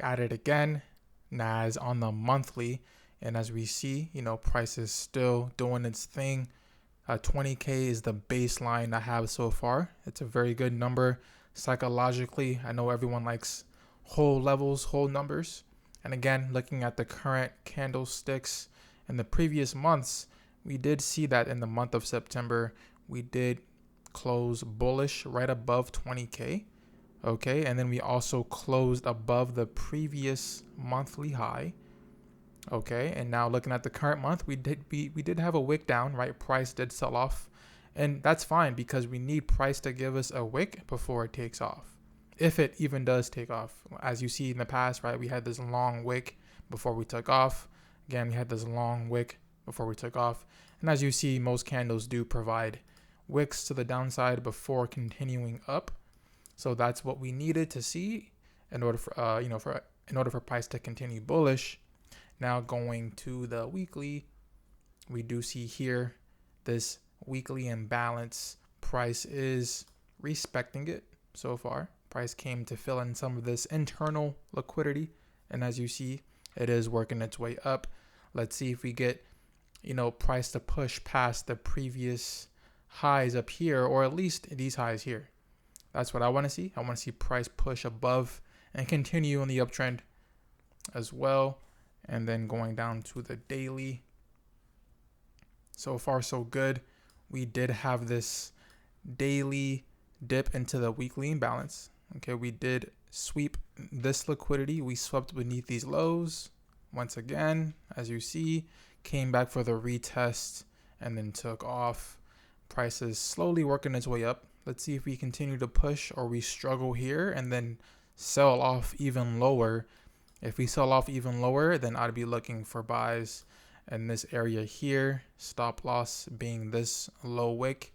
at it again. NAS on the monthly, and as we see, price is still doing its thing. 20K is the baseline I have so far. It's a very good number psychologically. I know everyone likes whole levels, whole numbers. And again, looking at the current candlesticks in the previous months, we did see that in the month of September, we did close bullish right above 20K. Okay, and then we also closed above the previous monthly high. Okay, and now looking at the current month, we did have a wick down, right? Price did sell off, and that's fine because we need price to give us a wick before it takes off, if it even does take off. As you see in the past, right, we had this long wick before we took off. Again, we had this long wick before we took off, and as you see, most candles do provide wicks to the downside before continuing up. So that's what we needed to see in order for in order for price to continue bullish. Now going to the weekly, we do see here this weekly imbalance. Price is respecting it so far. Price came to fill in some of this internal liquidity, and as you see, it is working its way up. Let's see if we get price to push past the previous highs up here, or at least these highs here. That's what I want to see. I want to see price push above and continue on the uptrend as well. And then going down to the daily. So far, so good. We did have this daily dip into the weekly imbalance. Okay, we did sweep this liquidity. We swept beneath these lows. Once again, as you see, came back for the retest and then took off. Price is slowly working its way up. Let's see if we continue to push or we struggle here and then sell off even lower. If we sell off even lower, then I'd be looking for buys in this area here. Stop loss being this low wick.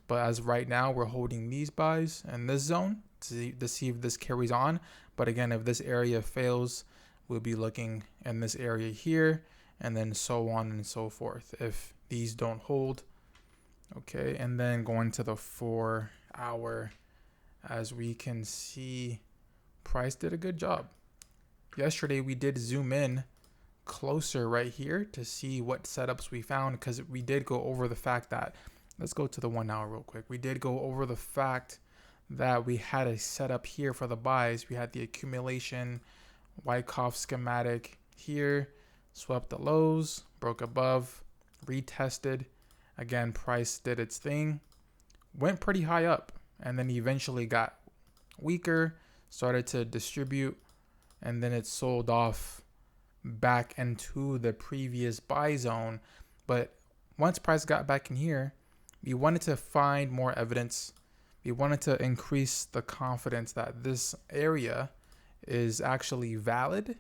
But as right now, we're holding these buys in this zone to see if this carries on. But again, if this area fails, we'll be looking in this area here and then so on and so forth if these don't hold. Okay, and then going to the 4 hour, as we can see, price did a good job. Yesterday, we did zoom in closer right here to see what setups we found, because we did go over the fact that, let's go to the 1 hour real quick. We did go over the fact that we had a setup here for the buys. We had the accumulation, Wyckoff schematic here, swept the lows, broke above, retested. Again, price did its thing, went pretty high up, and then eventually got weaker, started to distribute, and then it sold off back into the previous buy zone. But once price got back in here, we wanted to find more evidence. We wanted to increase the confidence that this area is actually valid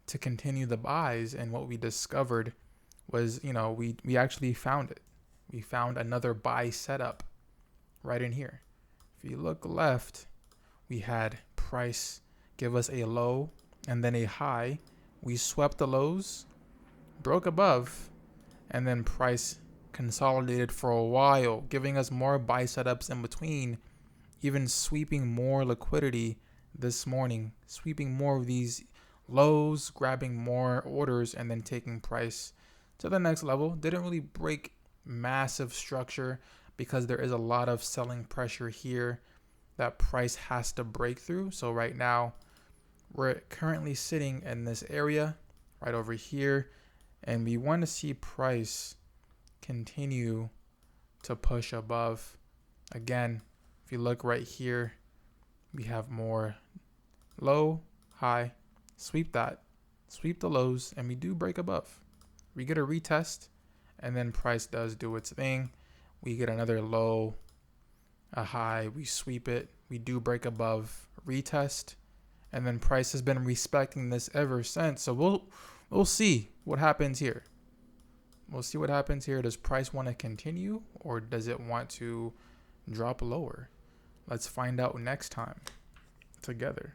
to continue the buys. And what we discovered was, we actually found it. We found another buy setup right in here. If you look left, we had price give us a low and then a high. We swept the lows, broke above, and then price consolidated for a while, giving us more buy setups in between, even sweeping more liquidity this morning, sweeping more of these lows, grabbing more orders, and then taking price to the next level. Didn't really break massive structure because there is a lot of selling pressure here that price has to break through. So right now we're currently sitting in this area right over here, and we want to see price continue to push above. Again, if you look right here, we have more low, high, sweep that, sweep the lows, and we do break above. We get a retest, and then price does do its thing. We get another low, a high, we sweep it, we do break above, retest, and then price has been respecting this ever since. So we'll see what happens here. We'll see what happens here. Does price want to continue, or does it want to drop lower? Let's find out next time together.